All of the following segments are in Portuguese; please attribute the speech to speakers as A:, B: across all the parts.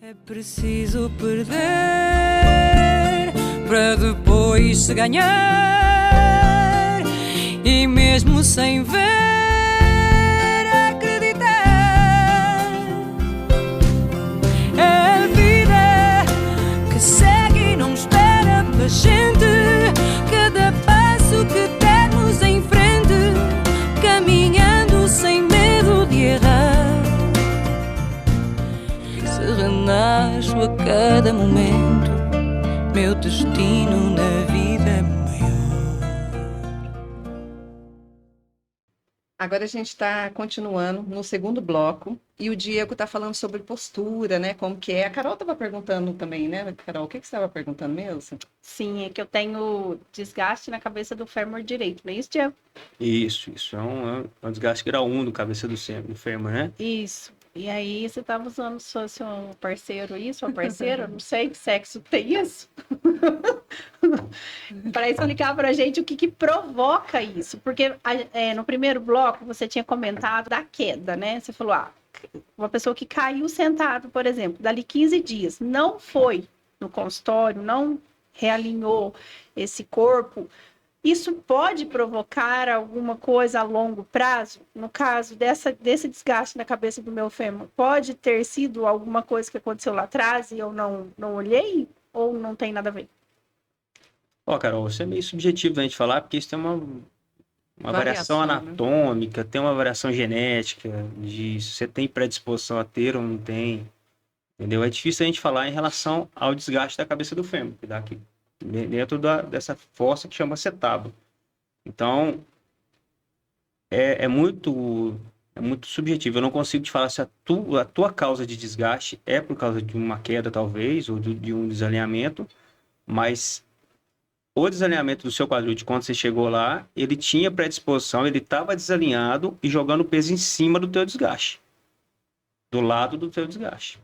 A: É preciso perder para depois se ganhar, e mesmo sem ver, acreditar. É a vida que segue e não espera pela gente. Cada passo que dermos em frente, caminhando sem medo de errar. E se renasço a cada momento, meu destino na vida é maior.
B: Agora a gente está continuando no segundo bloco e o Diego está falando sobre postura, né? Como que é. A Carol estava perguntando também, né, Carol? O que você estava perguntando mesmo?
C: Sim, é que eu tenho desgaste na cabeça do fêmur direito, não é isso, Diego?
D: Isso. É um desgaste grau 1 do cabeça do fêmur, né?
C: Isso. E aí você estava usando seu parceiro aí, sua parceira, não sei que sexo tem isso. Para explicar para a gente o que provoca isso. Porque no primeiro bloco você tinha comentado da queda, né? Você falou, uma pessoa que caiu sentado, por exemplo, dali 15 dias, não foi no consultório, não realinhou esse corpo, isso pode provocar alguma coisa a longo prazo? No caso desse desgaste na cabeça do meu fêmur, pode ter sido alguma coisa que aconteceu lá atrás e eu não olhei? Ou não tem nada a ver?
D: Carol, isso é meio subjetivo a gente falar, porque isso tem uma variação anatômica, tem uma variação genética, de se você tem predisposição a ter ou não tem, entendeu? É difícil a gente falar em relação ao desgaste da cabeça do fêmur, que dá aqui dentro dessa fossa que chama acetábulo. Então, é muito subjetivo. Eu não consigo te falar se a tua causa de desgaste é por causa de uma queda, talvez, ou de um desalinhamento, mas o desalinhamento do seu quadril de quando você chegou lá, ele tinha predisposição, ele estava desalinhado e jogando peso em cima do teu desgaste, do lado do teu desgaste.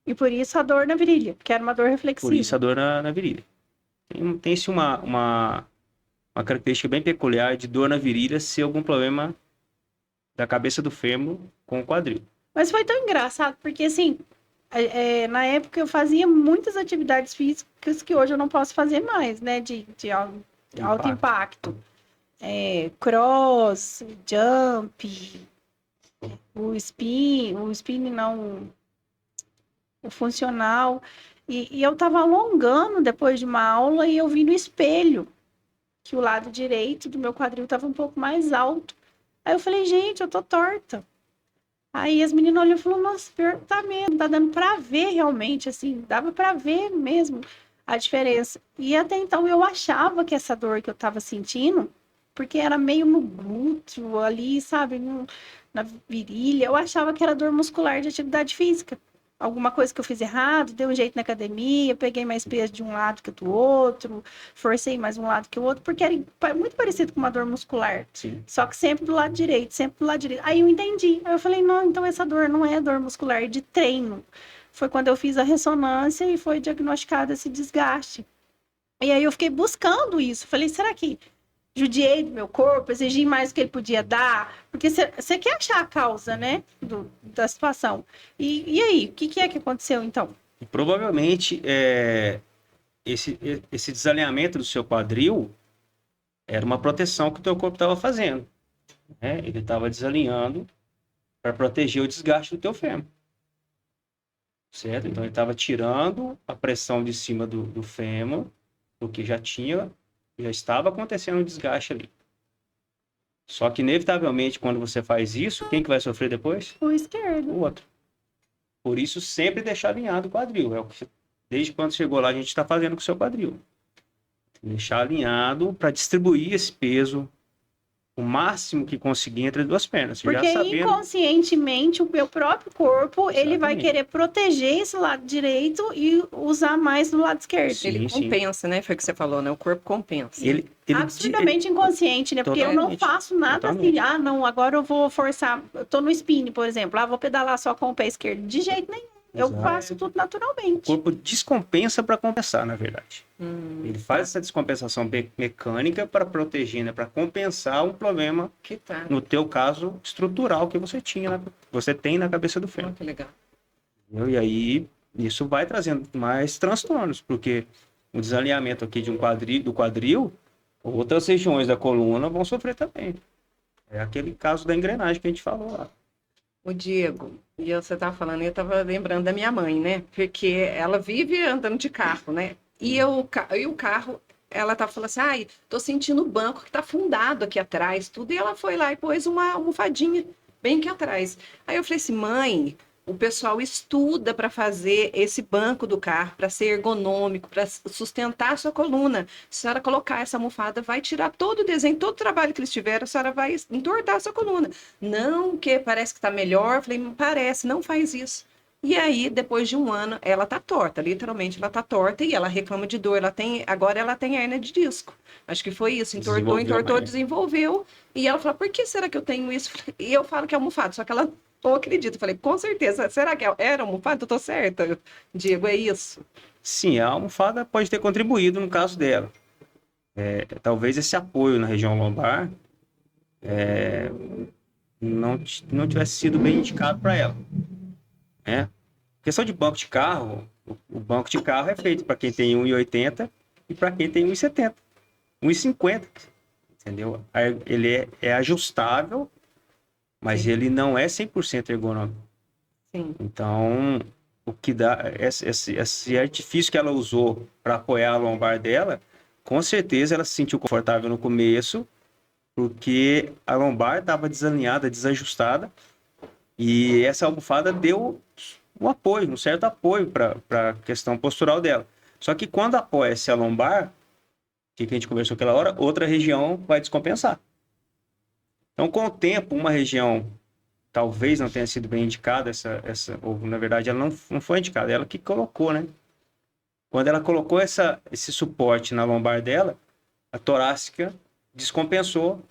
C: E por isso a dor na virilha, que era uma dor reflexiva.
D: Por isso a dor na virilha. Tem-se uma característica bem peculiar de dor na virilha ser algum problema da cabeça do fêmur com o quadril.
C: Mas foi tão engraçado, porque assim, na época eu fazia muitas atividades físicas que hoje eu não posso fazer mais, né? De alto impacto. Cross, jump, o spin não, o funcional. E eu tava alongando depois de uma aula e eu vi no espelho que o lado direito do meu quadril tava um pouco mais alto. Aí eu falei, gente, eu tô torta. Aí as meninas olham e falaram, nossa, pior que tá mesmo, tá dando pra ver realmente, assim, dava pra ver mesmo a diferença. E até então eu achava que essa dor que eu tava sentindo, porque era meio no glúteo ali, sabe, na virilha, eu achava que era dor muscular de atividade física. Alguma coisa que eu fiz errado, dei um jeito na academia, peguei mais peso de um lado que do outro, forcei mais um lado que o outro, porque era muito parecido com uma dor muscular.
D: Sim.
C: Só que sempre do lado direito, sempre do lado direito. Aí eu entendi. Aí eu falei, não, então essa dor não é dor muscular, é de treino. Foi quando eu fiz a ressonância e foi diagnosticado esse desgaste. E aí eu fiquei buscando isso. Falei, será que judiei do meu corpo, exigi mais do que ele podia dar? Porque você quer achar a causa, né, da situação. E aí, o que é que aconteceu, então?
D: E provavelmente, esse desalinhamento do seu quadril era uma proteção que o teu corpo estava fazendo, né? Ele estava desalinhando para proteger o desgaste do teu fêmur. Certo? Então, ele estava tirando a pressão de cima do fêmur, porque já estava acontecendo um desgaste ali. Só que, inevitavelmente, quando você faz isso, quem que vai sofrer depois?
C: O esquerdo.
D: O outro. Por isso, sempre deixar alinhado o quadril. É o que, desde quando chegou lá, a gente está fazendo com o seu quadril. Deixar alinhado para distribuir esse peso o máximo que conseguir entre as duas pernas.
C: Porque
D: já sabendo...
C: inconscientemente o meu próprio corpo, ele vai querer proteger esse lado direito e usar mais do lado esquerdo.
B: Sim, ele compensa, né? Foi o que você falou, né? O corpo compensa.
D: Ele
C: absurdamente inconsciente, né? Porque eu não faço nada
D: totalmente.
C: assim, não, agora eu vou forçar, eu tô no spin, por exemplo, vou pedalar só com o pé esquerdo. De jeito nenhum.
D: Exato.
C: Eu faço tudo naturalmente.
D: O corpo descompensa para compensar, na verdade. Ele faz essa descompensação mecânica para proteger, né? Para compensar um problema, no teu caso, estrutural que você tinha, você tem na cabeça do fêmur.
B: Que legal.
D: E aí, Isso vai trazendo mais transtornos, porque o desalinhamento aqui de do quadril, outras regiões da coluna vão sofrer também. É aquele caso da engrenagem que a gente falou lá.
B: O Diego, e você estava falando, eu estava lembrando da minha mãe, né? Porque ela vive andando de carro, né? E o carro, ela estava falando assim, ai, tô sentindo o banco que está afundado aqui atrás, tudo. E ela foi lá e pôs uma almofadinha bem aqui atrás. Aí eu falei assim, mãe, o pessoal estuda para fazer esse banco do carro, para ser ergonômico, para sustentar a sua coluna. Se a senhora colocar essa almofada, vai tirar todo o desenho, todo o trabalho que eles tiveram, a senhora vai entortar a sua coluna. Não, que parece que está melhor. Eu falei, parece, não faz isso. E aí, depois de um ano, ela tá torta, literalmente ela tá torta e ela reclama de dor. Agora ela tem hérnia de disco. Acho que foi isso, entortou, desenvolveu. E ela falou, por que será que eu tenho isso? E eu falo que é almofada, só que ela não acredita. Eu falei, com certeza, será que era almofada? Eu tô certa, Diego, é isso?
D: Sim, a almofada pode ter contribuído no caso dela. Talvez esse apoio na região lombar não tivesse sido bem indicado para ela. Questão de banco de carro, o banco de carro é feito para quem tem 1,80 e para quem tem 1,70, 1,50, entendeu? Ele é ajustável, mas
B: Sim.
D: ele não é 100% ergonômico.
B: Sim.
D: Então, o que dá, esse artifício que ela usou para apoiar a lombar dela, com certeza ela se sentiu confortável no começo, porque a lombar estava desalinhada, desajustada, e essa almofada deu um certo apoio para a questão postural dela. Só que quando apoia-se a lombar, que a gente conversou aquela hora, outra região vai descompensar. Então, com o tempo, uma região talvez não tenha sido bem indicada, ou na verdade ela não foi indicada, ela que colocou, né? Quando ela colocou esse suporte na lombar dela, a torácica descompensou,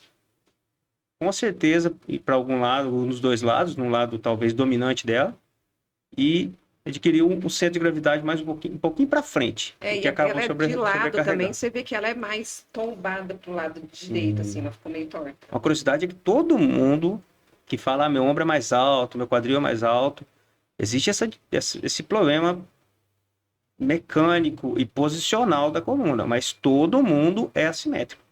D: com certeza, e para algum lado, ou nos dois lados, no lado talvez dominante dela, e adquiriu um centro de gravidade mais um pouquinho para frente.
B: E ela é de lado também, você vê que ela é mais tombada para o lado direito, assim, ela ficou meio torta.
D: Uma curiosidade é que todo mundo que fala, meu ombro é mais alto, meu quadril é mais alto, existe esse problema mecânico e posicional da coluna, mas todo mundo é assimétrico.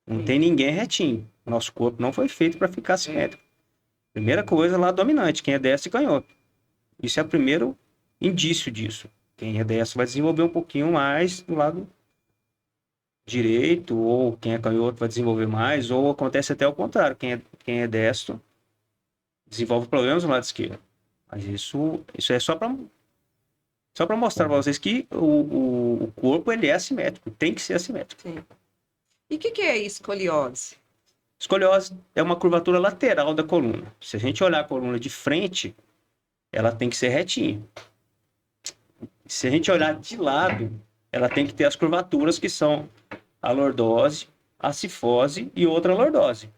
D: Não tem ninguém retinho. O nosso corpo não foi feito para ficar assimétrico. Primeira coisa, lá dominante, quem é destro e canhoto. Isso é o primeiro indício disso. Quem é destro vai desenvolver um pouquinho mais do lado direito, ou quem é canhoto vai desenvolver mais, ou acontece até o contrário. Quem é destro desenvolve problemas no lado esquerdo. Mas isso é só para mostrar para vocês que o corpo ele é assimétrico, tem que ser assimétrico.
B: Sim. E o que é escoliose?
D: Escoliose é uma curvatura lateral da coluna. Se a gente olhar a coluna de frente, ela tem que ser retinha. Se a gente olhar de lado, ela tem que ter as curvaturas que são a lordose, a cifose e outra lordose.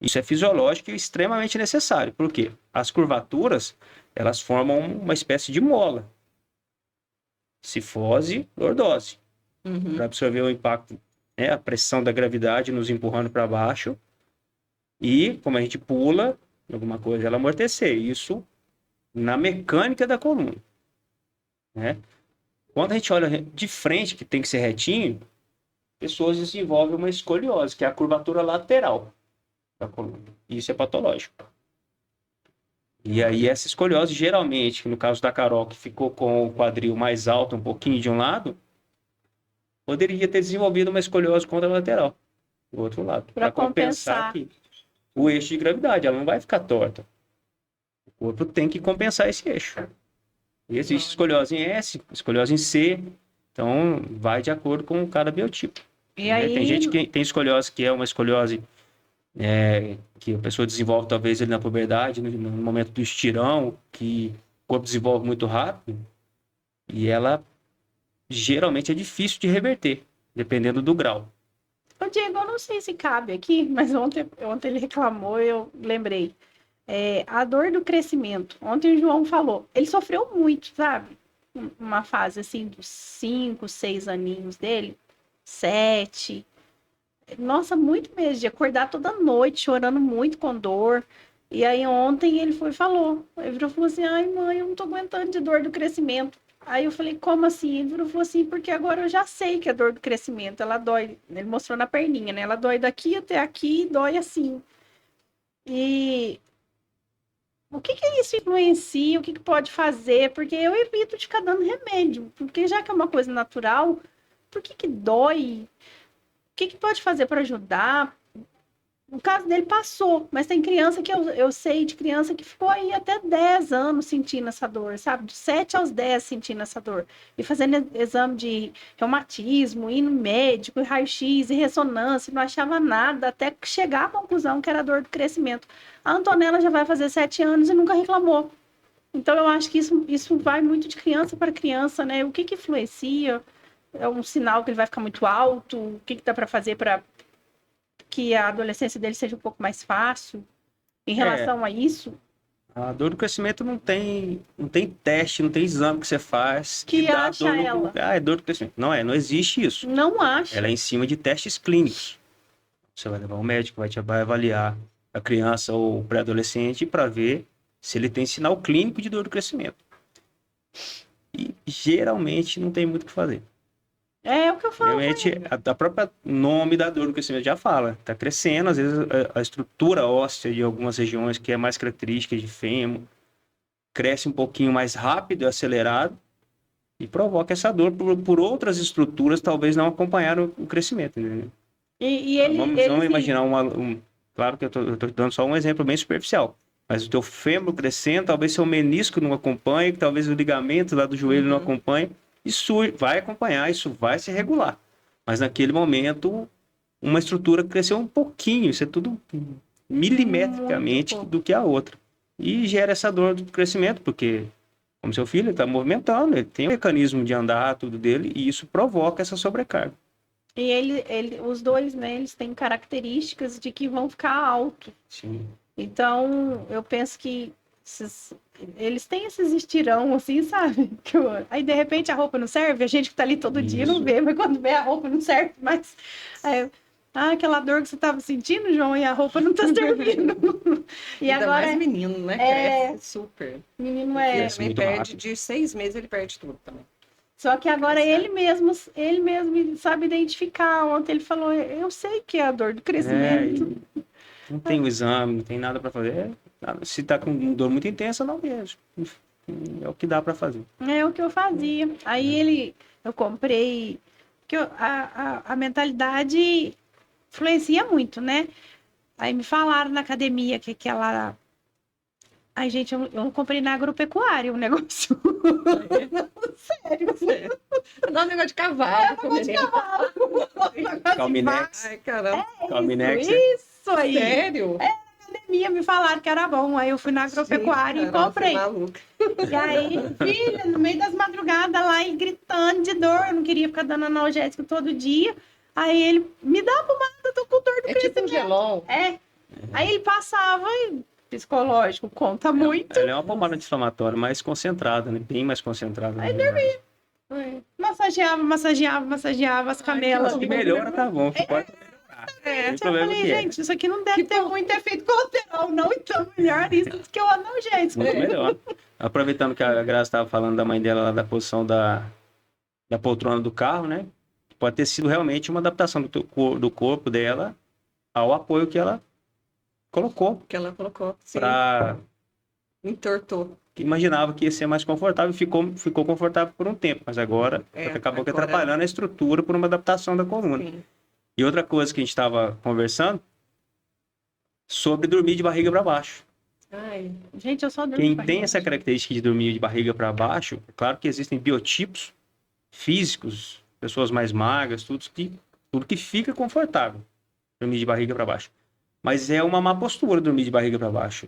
D: Isso é fisiológico e extremamente necessário. Por quê? As curvaturas, elas formam uma espécie de mola. Cifose, lordose. Para absorver o impacto, a pressão da gravidade nos empurrando para baixo. E, como a gente pula, alguma coisa, ela amortecer. Isso na mecânica da coluna. Quando a gente olha de frente, que tem que ser retinho, pessoas desenvolvem uma escoliose, que é a curvatura lateral da coluna. Isso é patológico. E aí essa escoliose, geralmente, no caso da Carol, que ficou com o quadril mais alto um pouquinho de um lado, poderia ter desenvolvido uma escoliose contralateral do outro lado, para compensar aqui o eixo de gravidade. Ela não vai ficar torta. O corpo tem que compensar esse eixo. E existe escoliose em S, escoliose em C, então vai de acordo com cada biotipo.
C: E aí...
D: Tem gente que tem escoliose que é uma escoliose que a pessoa desenvolve talvez na puberdade, no momento do estirão, que o corpo desenvolve muito rápido, e ela geralmente é difícil de reverter, dependendo do grau.
C: Ô, Diego, eu não sei se cabe aqui, mas ontem ele reclamou, eu lembrei. A dor do crescimento. Ontem o João falou, ele sofreu muito, sabe? Uma fase assim dos 5, 6 aninhos dele, 7. Nossa, muito mesmo, de acordar toda noite chorando muito com dor. E aí ontem ele foi e falou. Ele virou e falou assim, ai mãe, eu não tô aguentando de dor do crescimento. Aí eu falei, como assim? Ele virou e falou assim, porque agora eu já sei que é dor do crescimento. Ela dói, ele mostrou na perninha, né? Ela dói daqui até aqui, dói assim. E o que que isso influencia? O que que pode fazer? Porque eu evito de ficar dando remédio. Porque já que é uma coisa natural, por que que dói? O que que pode fazer para ajudar? No caso dele passou, mas tem criança que eu sei de criança que ficou aí até 10 anos sentindo essa dor, sabe? De 7 aos 10 sentindo essa dor. E fazendo exame de reumatismo, indo no médico, e raio-x e ressonância, não achava nada, até chegar à conclusão que era dor do crescimento. A Antonella já vai fazer 7 anos e nunca reclamou. Então eu acho que isso vai muito de criança para criança, né? O que que influencia? É um sinal que ele vai ficar muito alto? O que que dá para fazer para que a adolescência dele seja um pouco mais fácil em relação a isso?
D: A dor do crescimento não tem teste, não tem exame que você faz
C: Que
D: dá
C: acha
D: dor no...
C: ela.
D: Ah, é dor do crescimento. Não existe isso.
C: Não acho.
D: Ela é em cima de testes clínicos. Você vai levar um médico, vai avaliar a criança ou o pré-adolescente para ver se ele tem sinal clínico de dor do crescimento. E geralmente não tem muito o que fazer.
C: É o que eu falo.
D: Realmente, a própria nome da dor do crescimento já fala. Está crescendo, às vezes a estrutura óssea de algumas regiões, que é mais característica de fêmur, cresce um pouquinho mais rápido e acelerado e provoca essa dor por outras estruturas, talvez não acompanharam o crescimento. Entendeu?
C: E ele,
D: Vamos imaginar claro que eu tô dando só um exemplo bem superficial, mas o teu fêmur crescendo, talvez seu menisco não acompanhe, talvez o ligamento lá do joelho não acompanhe. Isso vai acompanhar, isso vai se regular. Mas naquele momento, uma estrutura cresceu um pouquinho, isso é tudo milimetricamente do que a outra. E gera essa dor do crescimento, porque, como seu filho está movimentando, ele tem um mecanismo de andar, tudo dele, e isso provoca essa sobrecarga.
C: E os dois, né, eles têm características de que vão ficar alto.
D: Sim.
C: Então, eu penso que eles têm esses estirão, assim, sabe? Aí, de repente, a roupa não serve, a gente que tá ali todo dia não vê, mas quando vê a roupa não serve mais. Aí, aquela dor que você tava sentindo, João, e a roupa não tá servindo.
B: E ainda agora mais menino, né? Cresce super.
C: Menino
B: Ele perde de 6 meses, ele perde tudo também.
C: Só que agora ele mesmo sabe identificar. Ontem ele falou, eu sei que é a dor do crescimento.
D: Não tem o exame, não tem nada para fazer. Se tá com dor muito intensa, não vejo. É o que dá para fazer.
C: É o que eu fazia. Aí eu comprei, que a mentalidade influencia muito, né? Aí me falaram na academia que aquela... Ai, gente, eu comprei na agropecuária um negócio. Sério.
B: Não, negócio de cavalo.
C: Negócio de cavalo.
D: Calminex.
B: Ai, caramba.
D: Calminex.
C: Isso aí.
B: Sério?
C: Na academia me falaram que era bom. Aí eu fui na agropecuária e comprei. E aí, filha, no meio das madrugadas lá, ele gritando de dor. Eu não queria ficar dando analgésico todo dia. Aí ele, me dá a pomada, eu tô com dor do crescimento.
B: Tipo um gelol.
C: Aí ele passava e... Psicológico, conta muito.
D: Ela é uma pomada anti-inflamatória mais concentrada, né? Bem mais concentrada.
C: Aí dormi. Massageava as canelas.
D: Se melhora, tá bom. Pode melhorar.
C: Eu falei, gente, isso aqui não deve ter muito efeito colateral, não. Então, melhor isso do que o analgésico.
D: Muito melhor. Aproveitando que a Graça estava falando da mãe dela lá da posição da poltrona do carro, né? Pode ter sido realmente uma adaptação do corpo dela ao apoio que ela colocou.
B: Que ela colocou, sim. Entortou.
D: Imaginava que ia ser mais confortável, ficou confortável por um tempo, mas agora acabou atrapalhando a estrutura por uma adaptação da coluna.
B: Sim.
D: E outra coisa que a gente estava conversando, sobre dormir de barriga para baixo.
C: Ai, gente, eu só durmo
D: Quem tem essa característica de dormir de barriga para baixo, é claro que existem biotipos físicos, pessoas mais magras, tudo que fica confortável dormir de barriga para baixo. Mas é uma má postura dormir de barriga para baixo,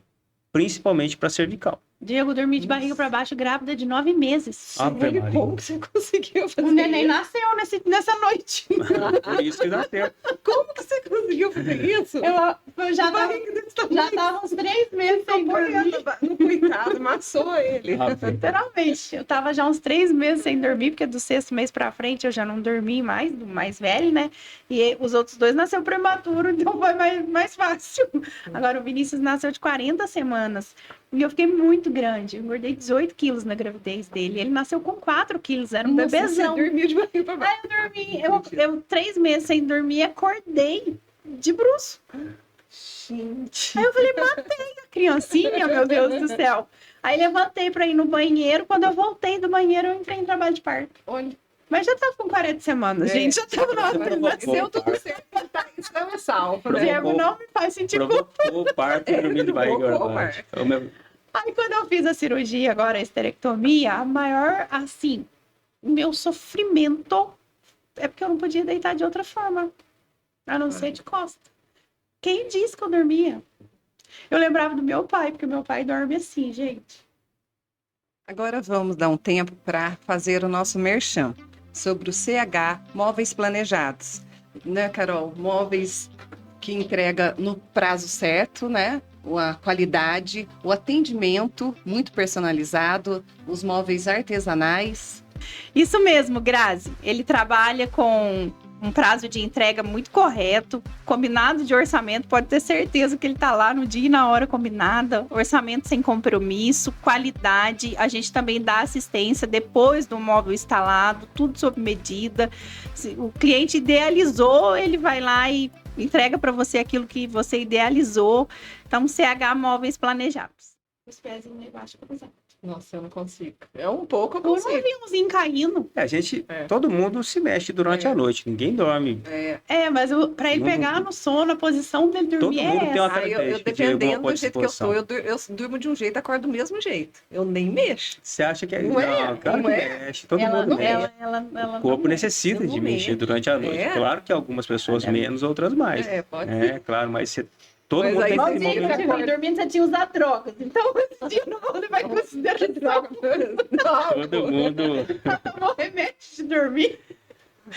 D: principalmente para cervical.
C: Diego, dormi de barriga para baixo, grávida de 9 meses.
D: Ave Maria.
B: Como que você conseguiu fazer
C: O neném
B: isso?
C: nasceu nessa noite.
D: Por isso que dá tempo.
B: Como que você conseguiu fazer isso?
C: Eu já tava,
B: Barriga desse tamanho.
C: já tava uns 3 meses sem dormir.
B: No coitado, amassou ele.
D: Ave.
C: Literalmente, eu tava já uns 3 meses sem dormir, porque do 6º mês pra frente eu já não dormi mais, do mais velho, né? E os outros 2 nasceram prematuro, então foi mais fácil. Agora o Vinícius nasceu de 40 semanas. E eu fiquei muito grande, eu engordei 18 quilos na gravidez dele. Ele nasceu com 4 quilos, era um
B: Nossa,
C: bebezão.
B: Você dormiu de barriga pra baixo.
C: Aí eu dormi, eu 3 meses sem dormir, acordei de bruço.
B: Gente.
C: Aí eu falei, matei a criancinha, meu Deus do céu. Aí levantei pra ir no banheiro. Quando eu voltei do banheiro, eu entrei em trabalho de parto.
B: Olha.
C: Mas já tava com 40 semanas,
B: É.
C: gente. Já tava na hora de
D: Provocou
C: nascer.
B: Deu tudo certo. Tá, estamos salvos, né?
C: Diego, não me faz sentir culpa.
D: Provocou o parto e dormindo de barriga
B: Provocou
D: para
B: o
D: baixo. O meu-
C: Aí quando eu fiz a cirurgia agora, a esterectomia, a maior, assim, meu sofrimento é porque eu não podia deitar de outra forma, a não ser de costa. Quem disse que eu dormia? Eu lembrava do meu pai, porque meu pai dorme assim, gente.
B: Agora vamos dar um tempo para fazer o nosso merchan sobre o CH Móveis Planejados. Né, Carol? Móveis que entrega no prazo certo, né? A qualidade, o atendimento muito personalizado, os móveis artesanais.
C: Isso mesmo, Grazi. Ele trabalha com um prazo de entrega muito correto, combinado de orçamento, pode ter certeza que ele está lá no dia e na hora combinada, orçamento sem compromisso, qualidade, a gente também dá assistência depois do móvel instalado, tudo sob medida. Se o cliente idealizou, ele vai lá e entrega para você aquilo que você idealizou. Então, CH Móveis Planejados. Os pezinhos aí embaixo, por exemplo.
B: Nossa, eu não consigo. É um pouco eu
C: Um
B: consigo.
C: aviãozinho caindo.
D: A gente,
B: É.
D: todo mundo se mexe durante a noite, ninguém dorme.
B: É,
C: Mas para ele
D: Não-
C: pegar no sono, a posição dele
D: Todo
C: dormir
D: mundo
C: é
D: tem uma
C: essa.
B: eu
D: característica de
B: dependendo
D: alguma
B: do jeito que eu
D: disposição.
B: tô, eu durmo de um jeito, acordo do mesmo jeito. Eu nem mexo.
D: Você acha que é...
B: Não é?
D: Não, claro
B: Não
D: que
B: é?
D: mexe, todo
C: Ela
D: mundo
C: não,
D: mexe.
C: ela
D: O corpo
C: não
D: necessita
B: eu
D: de
B: não
D: mexer
B: mexo.
D: durante a noite.
B: É?
D: Claro que algumas pessoas menos, outras mais.
B: É, pode ser.
D: É, claro, mas todo
B: Mas
D: mundo
B: aí
D: tem
B: você
D: aquele
C: Igualzinho,
D: momento.
C: você fica dormindo, você tinha usado drogas. Então, esse dia não vou levar em consideração.
D: Todo mundo.
C: Tomou remédio de dormir.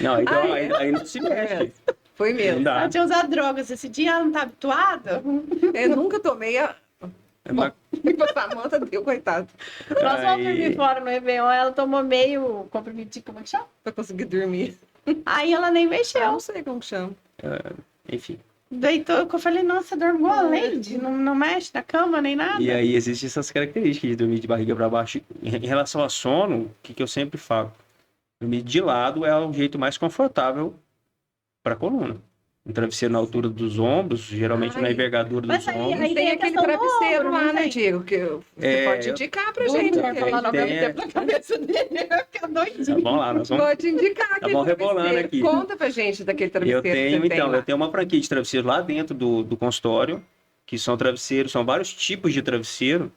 D: Não, então aí não se mexe.
B: Foi
D: Não
B: mesmo.
D: dá.
C: Ela tinha usado drogas. Esse dia ela não tá habituada.
B: Eu nunca tomei a.
D: É uma-
B: Passar a manta deu, coitado.
C: Nós vamos
D: Aí-
C: dormir fora no Réveillon. Ela tomou meio comprimido, como é que chama?
B: Pra conseguir dormir.
C: Aí ela nem
B: Eu
C: mexeu.
B: não sei como que chama.
D: Enfim.
C: Deitou. Eu falei, nossa, dormiu além de não mexe na cama nem nada.
D: E aí existem essas características de dormir de barriga para baixo. Em relação ao sono, o que eu sempre falo? Dormir de lado é o jeito mais confortável para a coluna. Um travesseiro na altura dos ombros, geralmente na
B: Ai.
D: envergadura
C: Mas
D: dos
C: aí-
D: ombros.
C: aí-
B: Tem
C: tem a
B: aquele
C: questão do
B: travesseiro
C: ombro,
B: lá,
C: não
B: né,
C: tem?
B: Diego? Que você
D: É,
B: pode indicar pra
C: Vamos
B: gente.
C: dormir lá no
D: tem-
C: mesmo tempo na cabeça dele. Vai ficar doidinho.
D: Tá, vamos lá, nós vamos.
B: Pode indicar aquele
D: vamos rebolando
B: travesseiro.
D: aqui.
B: Conta pra gente daquele
D: Eu
B: travesseiro que
D: tenho,
B: você tem
D: então,
B: lá.
D: eu tenho uma franquia de travesseiro lá dentro do consultório, que são travesseiros, são vários tipos de travesseiro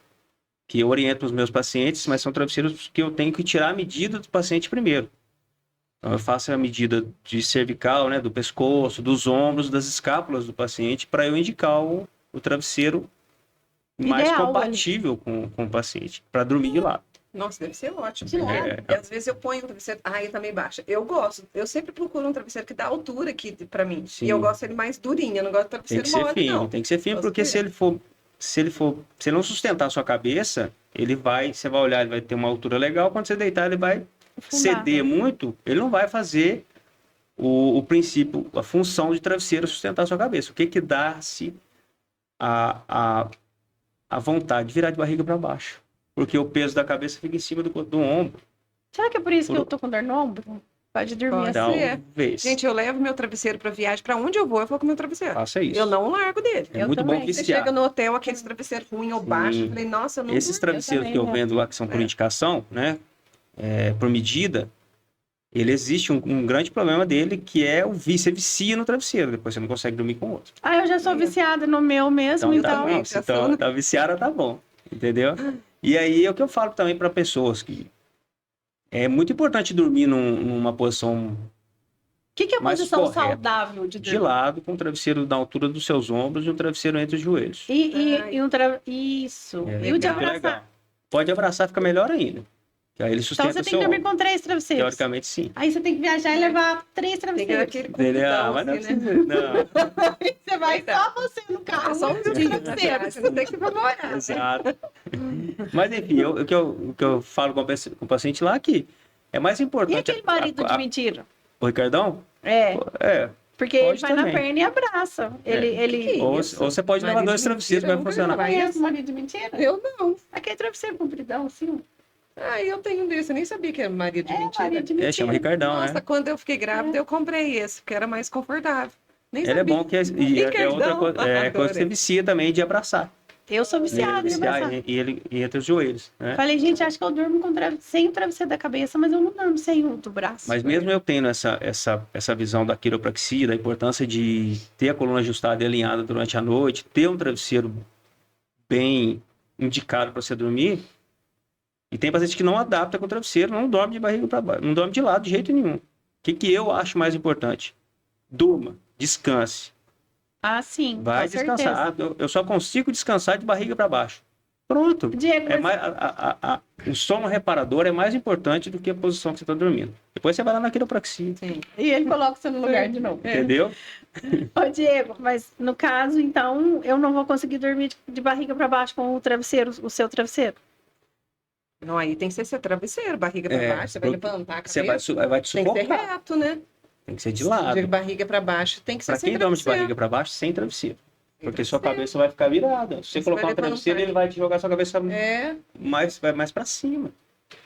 D: que eu oriento os meus pacientes, mas são travesseiros que eu tenho que tirar a medida do paciente primeiro. Então, eu faço a medida de cervical, né, do pescoço, dos ombros, das escápulas do paciente, para eu indicar o travesseiro mais
C: Ideal,
D: compatível com o paciente, para dormir de lado.
B: Nossa, deve ser ótimo.
C: De lado.
B: E às vezes eu ponho um travesseiro, ele tá meio baixo. Eu gosto, eu sempre procuro um travesseiro que dá altura aqui pra mim.
D: Sim.
B: E eu gosto ele mais durinho, eu não gosto de
D: Tem
B: travesseiro
D: que ser
B: mole,
D: fino,
B: não.
D: tem que ser fino,
B: Posso
D: porque
B: ver.
D: se ele não sustentar a sua cabeça, você vai olhar, ele vai ter uma altura legal, quando você deitar, ele vai
C: Afundar.
D: ceder muito, ele não vai fazer o princípio, a função de travesseiro sustentar a sua cabeça. O que dá-se a vontade de virar de barriga para baixo? Porque o peso da cabeça fica em cima do ombro.
C: Será que é por isso que eu tô com dor no ombro? Pode dormir
B: Pode.
C: assim.
B: é.
D: Talvez.
B: Gente, eu levo meu travesseiro pra viagem, pra onde eu vou com meu travesseiro.
D: Faça isso.
B: Eu não largo dele.
D: É
C: eu
D: muito
C: também.
D: bom
B: Você
D: viciar.
B: chega no hotel, aqueles travesseiros ruins ou baixo, eu falei, nossa, eu não
D: Esses travesseiros
C: também,
D: que eu
C: né?
D: vendo lá, que são por
B: É.
D: indicação, né? Por medida, ele existe um grande problema dele, que é o vício. Você vicia no travesseiro, depois você não consegue dormir com outro.
C: Ah, eu já sou viciada no meu mesmo,
D: Então,
C: então.
D: tá bom. Se tá viciada, tá bom. Entendeu? E aí é o que eu falo também para pessoas que é muito importante dormir numa posição
C: O que é a
D: mais
C: posição
D: correta.
C: saudável de
D: de
C: dormir?
D: lado, com um travesseiro na altura dos seus ombros e um travesseiro entre os joelhos.
C: E um Isso.
D: É
C: E o de
D: muito
C: abraçar.
D: legal. Pode abraçar, fica melhor ainda. Que aí ele
C: Então
D: sustenta
C: você
D: o
C: tem
D: seu
C: que dormir
D: ombro.
C: com 3 travesseiros.
D: Teoricamente, sim.
C: Aí você tem que viajar e levar 3
B: Tem
C: travesseiros.
B: aquele
D: Entendeu?
B: compridão,
D: Mas não
B: assim, né?
D: precisa. Não.
C: Você vai só você no carro.
B: Só uns
C: e os
B: dias na
C: travesseiros.
B: viagem, não tem que comemorar, né?
D: Exato. Mas enfim, o que eu falo com o paciente lá é que é mais
C: E
D: importante.
C: aquele marido de mentira?
D: O Ricardão?
C: É,
D: É.
C: porque ele
D: Pode
C: vai na
D: também.
C: perna e abraça. Ele...
B: Que
D: Ou
B: isso?
D: você pode levar
B: Marido
D: 2
B: de
D: travesseiros,
B: mentira,
D: vai
B: nunca
D: funcionar.
B: vi falar.
C: Conhece o marido de mentira?
B: Eu não.
C: Aquele travesseiro compridão, assim.
B: Eu tenho um desse, eu nem sabia que era marido de mentira.
C: Marido de mentira.
D: Chama Ricardão,
B: Nossa,
D: né?
B: quando eu fiquei grávida, eu comprei esse, porque era mais confortável. Nem
D: Ele é
B: sabia.
D: bom que é outra
B: Ricardão,
D: coisa. É coisa que você
B: adorei.
D: vicia também de abraçar.
C: Eu sou viciada em abraçar.
D: E ele entre os joelhos, né?
C: Falei, gente, acho que eu durmo sem o travesseiro da cabeça, mas eu não durmo sem o do braço.
D: Mas mesmo eu tendo essa visão da quiropraxia, da importância de ter a coluna ajustada e alinhada durante a noite, ter um travesseiro bem indicado para você dormir, e tem paciente que não adapta com o travesseiro, não dorme de barriga para baixo, não dorme de lado de jeito nenhum. O que eu acho mais importante? Durma, descanse.
C: Ah, sim,
D: Vai
C: com certeza.
D: descansar. Eu só consigo descansar de barriga para baixo. Pronto.
C: Diego,
D: É
C: mas-
D: mais, o sono reparador é mais importante do que a posição que você está dormindo. Depois você vai lá na quiropraxia.
B: Sim.
C: E ele coloca você no lugar de novo.
D: Entendeu?
C: Ô, Diego, mas no caso, então, eu não vou conseguir dormir de barriga para baixo com o travesseiro, o seu travesseiro.
B: Não, aí tem que ser seu travesseiro, barriga pra baixo, você vai levantar a
D: Você
B: cabeça.
D: vai te
B: Tem que ser
D: sufocar.
B: reto, né?
D: Tem que ser de lado.
B: De barriga pra baixo, tem que ser
D: Para
B: sem
D: quem dorme de
B: travesseiro.
D: barriga para baixo, sem travesseiro. Porque sua
B: travesseiro.
D: cabeça vai ficar virada. Se você
B: Você
D: colocar
B: vai
D: um travesseiro,
B: levantar.
D: ele vai te jogar sua cabeça
B: É,
D: mais para cima.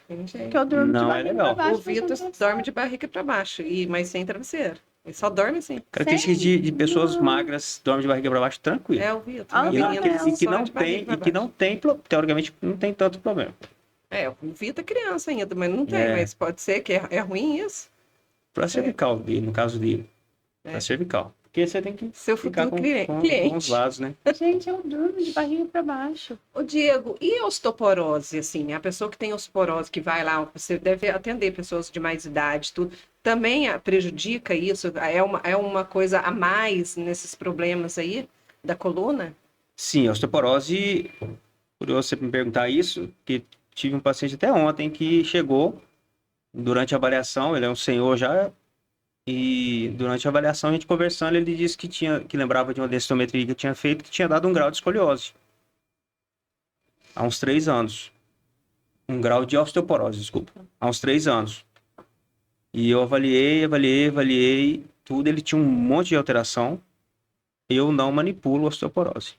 B: tem jeito.
C: Que eu durmo
D: Não
C: de
D: é
C: barriga
D: legal.
C: pra baixo.
B: O Vitor dorme de barriga pra baixo, mas sem travesseiro. Ele só dorme assim.
D: Características de pessoas magras, dormem de barriga para baixo tranquilo.
B: É o Vitor.
C: Ah,
B: meu
D: E, não,
C: não,
B: menino,
D: e que
B: só
D: não
B: de barriga
D: tem,
B: pra
D: e que
B: baixo.
D: não tem, teoricamente, não tem tanto problema.
B: O Vitor é criança ainda, mas não tem.
D: É.
B: Mas pode ser que é ruim isso.
D: Para cervical dele, no caso dele.
B: É.
D: Para cervical. Porque você tem que
B: Seu
D: ficar
B: futuro
D: com
B: cliente.
D: os lados, né?
C: Gente, eu durmo de barriga para baixo.
B: Ô, Diego, e osteoporose, assim? A pessoa que tem osteoporose, que vai lá, você deve atender pessoas de mais idade, tudo, também prejudica isso? É uma coisa a mais nesses problemas aí da coluna?
D: Sim, a osteoporose, curioso você me perguntar isso, que tive um paciente até ontem que chegou durante a avaliação, ele é um senhor já, e durante a avaliação a gente conversando, ele disse que lembrava de uma densitometria que tinha feito, que tinha dado um grau de escoliose. Há uns 3 anos. Um grau de osteoporose, desculpa. Há uns 3 anos. E eu avaliei tudo, ele tinha um monte de alteração. Eu não manipulo osteoporose.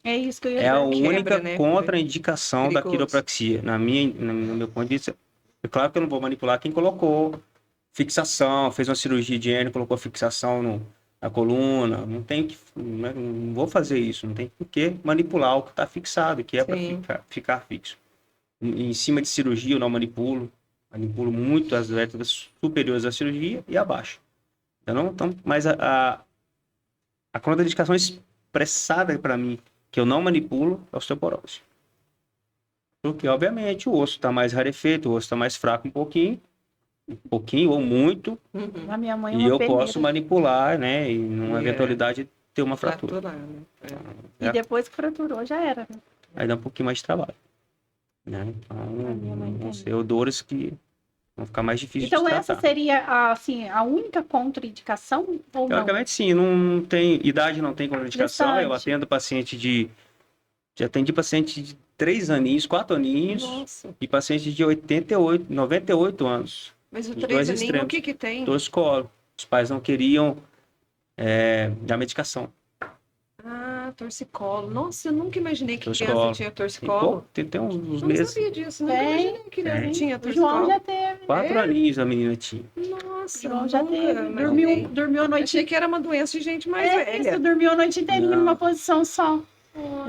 C: É isso que eu ia
D: É a
C: dizer.
B: Quebra,
D: única
B: né?
D: contraindicação da
B: Perigoso.
D: quiropraxia. No meu ponto de vista, é claro que eu não vou manipular quem colocou fixação, fez uma cirurgia de hérnia, colocou fixação na coluna. Não tem que, não vou fazer isso. Não tem por que manipular o que está fixado, que é
B: Sim.
D: para ficar fixo. Em cima de cirurgia eu não manipulo. Manipulo muito as vértebras superiores à cirurgia e abaixo. Mas a contraindicação expressada para mim que eu não manipulo é a osteoporose. Porque, obviamente, o osso está mais rarefeito, o osso está mais fraco um pouquinho ou muito,
B: Uhum.
C: A minha mãe é
D: e
C: uma
D: eu
C: peneira.
D: posso manipular, né? E numa
B: É.
D: eventualidade ter uma fratura.
B: Fraturar, né?
C: E depois que fraturou, já era. Né?
D: Aí dá um pouquinho mais de trabalho. Né?
C: minha mãe
D: Então, vão
C: tem.
D: ser dores que vão ficar mais difíceis
C: Então
D: de
C: essa
D: tratar.
C: seria assim, a única contraindicação ou não?
D: Teoricamente, sim, não tem idade, não tem contraindicação. Eu
C: Gestante.
D: atendo paciente já atendi paciente de 3 aninhos, 4 aninhos,
B: Nossa.
D: e paciente de 88, 98 anos.
B: Mas o
D: Os
B: 3
D: dois
B: aninhos, o
D: extremos.
B: que tem?
D: Torcicolo. Os pais não queriam dar medicação.
B: Torcicolo. Nossa, eu nunca imaginei que
D: Torcicolo.
B: criança tinha
D: Tem,
B: torcicolo.
D: tem uns
B: Não
D: meses,
B: sabia disso, nunca
C: Tem,
B: imaginei que criança
D: tem.
B: tinha
C: O
B: torcicolo.
C: João já teve.
D: 4 aninhos a menina tinha.
B: Nossa,
C: O João já
B: nunca
C: teve.
B: imaginei.
C: Dormiu a noite
B: Achei que era uma doença de gente mais
C: É
B: velha.
C: isso, dormiu a noite inteira
D: Não.
C: numa posição só.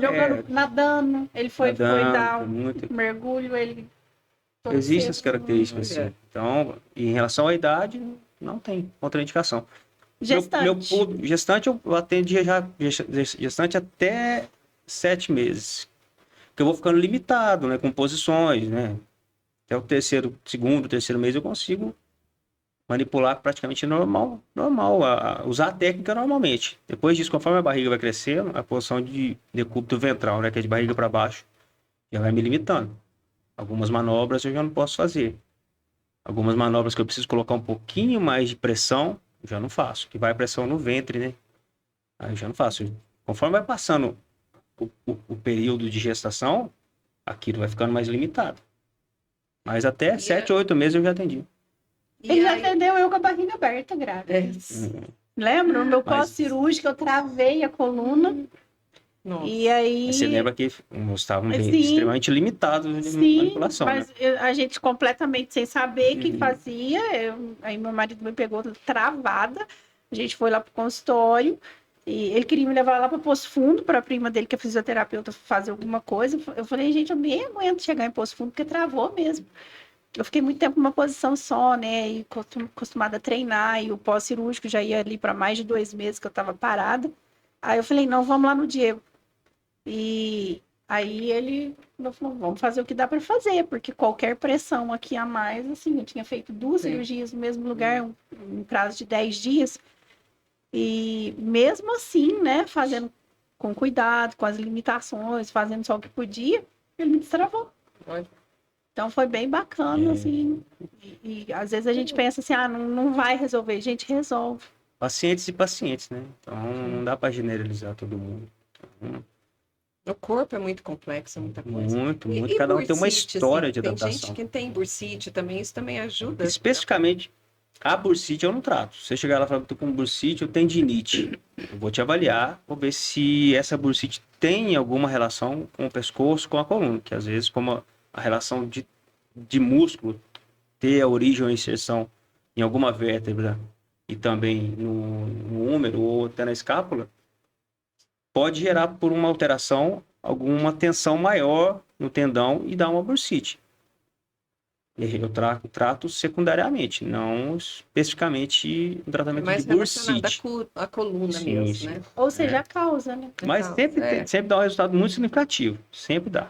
C: Jogando,
D: É.
C: nadando. Ele foi
D: Nadando,
C: dar um
D: muito.
C: mergulho, ele...
D: Existem as características,
B: Olha.
D: assim. Então, em relação à idade, não tem contraindicação.
C: Gestante.
D: Gestante eu atendo gestante até 7 meses. Porque eu vou ficando limitado, né? Com posições, né? Até o segundo, terceiro mês eu consigo manipular praticamente normal, usar a técnica normalmente. Depois disso, conforme a barriga vai crescendo, a posição de decúbito ventral, né? Que é de barriga para baixo, já vai me limitando. Algumas manobras eu já não posso fazer. Algumas manobras que eu preciso colocar um pouquinho mais de pressão, eu já não faço. Que vai pressão no ventre, né? Aí eu já não faço. Conforme vai passando o período de gestação, aquilo vai ficando mais limitado. Mas até 7 ou 8 meses eu já atendi.
C: Ele já atendeu eu com a barriga aberta, grávida. Lembra? No meu pós-cirúrgico, eu travei a coluna.
B: Nossa.
C: E aí...
D: Mas você lembra que estavam
C: Sim.
D: extremamente limitados de manipulação,
C: mas
D: né?
C: a gente completamente sem saber o que fazia. Aí meu marido me pegou travada. A gente foi lá pro consultório. E ele queria me levar lá para Poço Fundo, para a prima dele, que é fisioterapeuta, fazer alguma coisa. Eu falei, gente, eu nem aguento chegar em Poço Fundo, porque travou mesmo. Eu fiquei muito tempo numa posição só, né? E acostumada a treinar. E o pós-cirúrgico já ia ali para mais de 2 meses que eu estava parada. Aí eu falei, não, vamos lá no Diego. E aí ele falou, vamos fazer o que dá para fazer, porque qualquer pressão aqui a mais, assim, eu tinha feito 2 cirurgias no mesmo lugar, um prazo de 10 dias. E mesmo assim, né, fazendo com cuidado, com as limitações, fazendo só o que podia, ele me destravou. Então foi bem bacana, assim. E às vezes a gente pensa assim, não vai resolver. A gente resolve.
D: Pacientes e pacientes, né? Então não dá para generalizar todo mundo.
B: O corpo é muito complexo, muita coisa.
D: Muito.
B: E
D: Cada um tem uma
B: bursite,
D: história
B: assim,
D: de adaptação.
B: Tem gente que tem bursite também, isso também ajuda.
D: Especificamente, a bursite eu não trato. Se você chegar lá e falar que eu tô com bursite, eu tendinite. Eu vou te avaliar, vou ver se essa bursite tem alguma relação com o pescoço, com a coluna. Que às vezes, como a relação de músculo ter a origem ou inserção em alguma vértebra e também no húmero ou até na escápula, pode gerar por uma alteração alguma tensão maior no tendão e dar uma bursite. Eu trato secundariamente, não especificamente um tratamento
B: mais
D: de bursite.
B: relacionado à coluna
D: Sim,
B: mesmo, né?
C: Ou seja, a causa, né?
D: Mas sempre dá um resultado muito significativo. Sempre dá.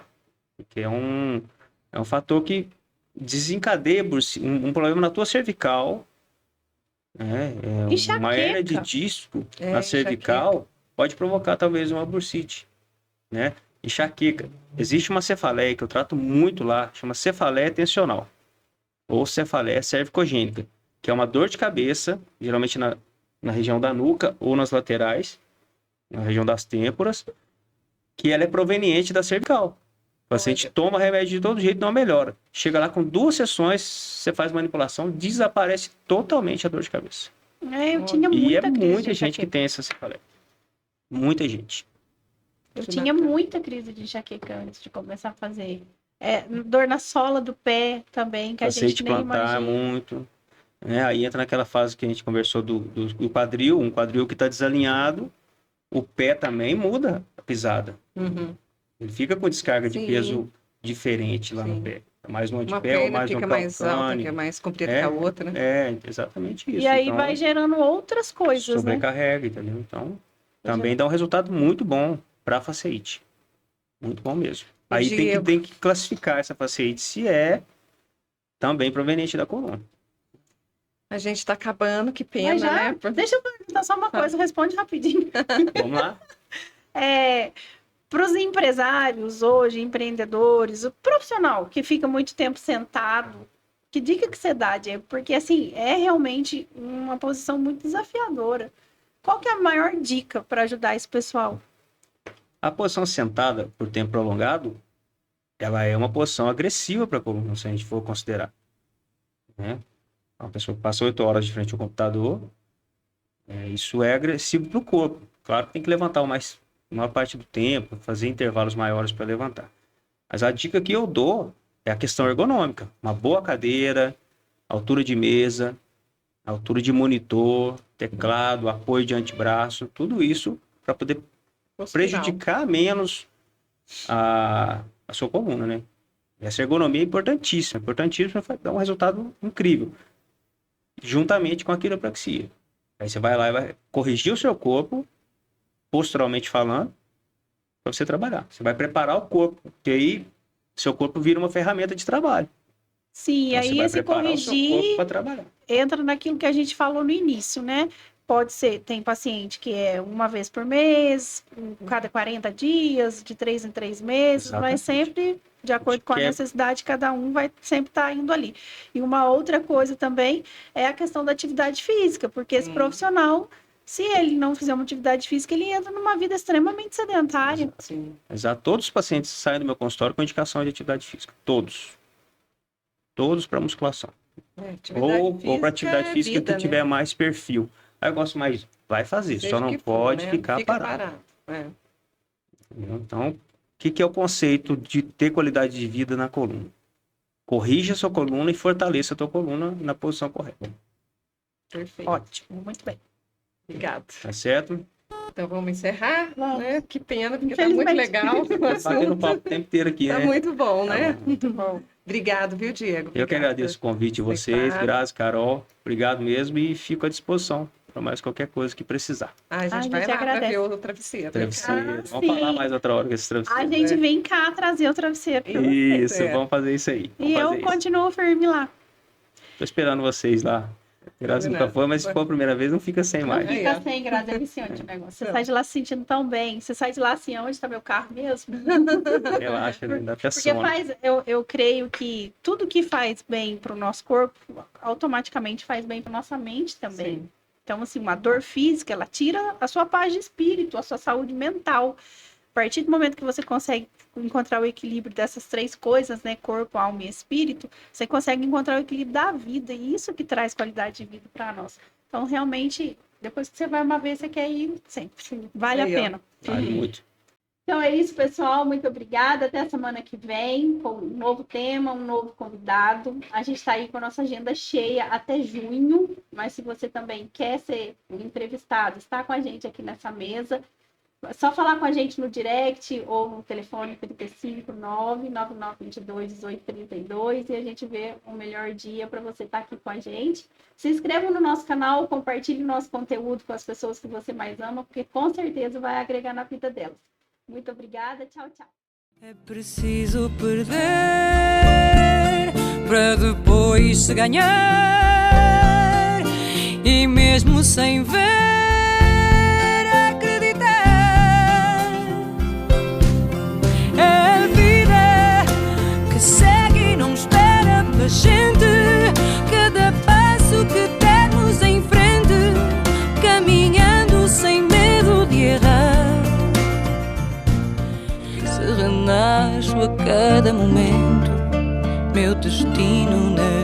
D: Porque é um fator que desencadeia um problema na tua cervical. Uma hernia de disco na cervical pode provocar talvez uma bursite. Né? Enxaqueca. Existe uma cefaleia que eu trato muito lá, chama cefaleia tensional. Ou cefaleia cervicogênica, que é uma dor de cabeça, geralmente na região da nuca ou nas laterais, na região das têmporas, que ela é proveniente da cervical. O paciente toma remédio de todo jeito, não melhora. Chega lá com 2 sessões, você faz manipulação, desaparece totalmente a dor de cabeça.
C: Eu tinha
D: muita gente que tem essa cefaleia. Muita gente.
C: Eu tinha muita crise de enxaqueca antes de começar a fazer. Dor na sola do pé também, que a gente nem imagina.
D: Muito. Aí entra naquela fase que a gente conversou do quadril, um quadril que está desalinhado, o pé também muda a pisada. Ele fica com descarga de peso diferente lá no pé. Mais no antepé ou mais no calcâneo. Uma perna fica mais alta,
B: que é mais comprida que a outra, né?
D: Exatamente isso.
C: E aí vai gerando outras coisas,
D: sobrecarrega, entendeu? Então, também dá um resultado muito bom para a fasciite. Muito bom mesmo. Aí tem que classificar essa fasciite se é também proveniente da coluna.
B: A gente está acabando, que pena, né?
C: Deixa eu perguntar só uma coisa, responde rapidinho.
D: Vamos lá.
C: Para os empresários hoje, empreendedores, o profissional que fica muito tempo sentado, que dica que você dá, Diego? Porque, assim, é realmente uma posição muito desafiadora. Qual que é a maior dica para ajudar esse pessoal?
D: A posição sentada por tempo prolongado, ela é uma posição agressiva para a coluna, se a gente for considerar. Né? Uma pessoa que passa 8 horas de frente ao computador, isso é agressivo para o corpo. Claro que tem que levantar uma parte do tempo, fazer intervalos maiores para levantar. Mas a dica que eu dou é a questão ergonômica. Uma boa cadeira, altura de mesa, altura de monitor, teclado, apoio de antebraço, tudo isso para poder prejudicar menos a sua coluna, né? Essa ergonomia é importantíssima para dar um resultado incrível, juntamente com a quiropraxia. Aí você vai lá e vai corrigir o seu corpo, posturalmente falando, para você trabalhar. Você vai preparar o corpo, porque aí seu corpo vira uma ferramenta de trabalho.
C: Sim, então, aí esse corrigir entra naquilo que a gente falou no início, né? Pode ser, tem paciente que é uma vez por mês, cada 40 dias, de 3 em 3 meses, mas sempre de acordo com a necessidade, cada um vai sempre estar indo ali. E uma outra coisa também é a questão da atividade física, porque esse profissional, se ele não fizer uma atividade física, ele entra numa vida extremamente sedentária.
B: Sim.
D: Exato. Todos os pacientes saem do meu consultório com indicação de atividade física. Todos. Todos para musculação. Ou para atividade física que tiver mais perfil. Aí eu gosto mais, vai fazer, só não pode ficar parado. Então, o que é o conceito de ter qualidade de vida na coluna? Corrija a sua coluna e fortaleça a tua coluna na posição correta.
B: Perfeito.
C: Ótimo, muito bem.
B: Obrigado.
D: Tá certo?
B: Então vamos encerrar,
C: Vamos.
B: né? Que pena, porque tá muito legal.
D: Batendo papo o tempo inteiro aqui,
B: Tá
D: né?
B: muito bom, né?
D: Tá bom.
B: Muito bom. Obrigado, viu, Diego?
D: Eu que agradeço o convite de vocês,
B: Claro.
D: Grazi, Carol. Obrigado mesmo e fico à disposição para mais qualquer coisa que precisar.
B: A gente vai lá para ver o travesseiro.
D: Travesseiro.
C: sim.
D: Vamos falar mais outra hora com esse
C: A
D: travesseiro.
C: gente vem cá trazer o travesseiro pra você.
D: Isso, vamos fazer isso aí.
C: E eu continuo firme lá.
D: Tô esperando vocês lá. Grazi nunca foi, mas se for a primeira vez, não fica sem mais.
C: Não fica sem graça, é viciante o negócio. Você sai de lá se sentindo tão bem. Você sai de lá assim, onde está meu carro mesmo?
D: Relaxa, dá até
C: Porque
D: sono.
C: eu creio que tudo que faz bem para o nosso corpo, automaticamente faz bem para nossa mente também.
B: Sim.
C: Então, assim, uma dor física, ela tira a sua paz de espírito, a sua saúde mental. A partir do momento que você consegue encontrar o equilíbrio dessas três coisas, né? Corpo, alma e espírito, você consegue encontrar o equilíbrio da vida. E isso que traz qualidade de vida para nós. Então, realmente, depois que você vai uma vez, você quer ir sempre. Vale
B: Aí,
C: a pena.
D: Vale muito.
C: Então é isso, pessoal. Muito obrigada. Até a semana que vem, com um novo tema, um novo convidado. A gente está aí com a nossa agenda cheia até junho. Mas se você também quer ser um entrevistado, está com a gente aqui nessa mesa, é só falar com a gente no direct ou no telefone 359-9922-1832 e a gente vê o melhor dia para você estar aqui com a gente. Se inscreva no nosso canal, compartilhe o nosso conteúdo com as pessoas que você mais ama, porque com certeza vai agregar na vida delas. Muito obrigada, tchau, tchau.
A: É preciso perder para depois se ganhar, e mesmo sem ver, acreditar. É a vida que segue e não espera pela gente. Cada passo que dermos em frente, caminhando sem medo de errar. Renasço a cada momento, meu destino na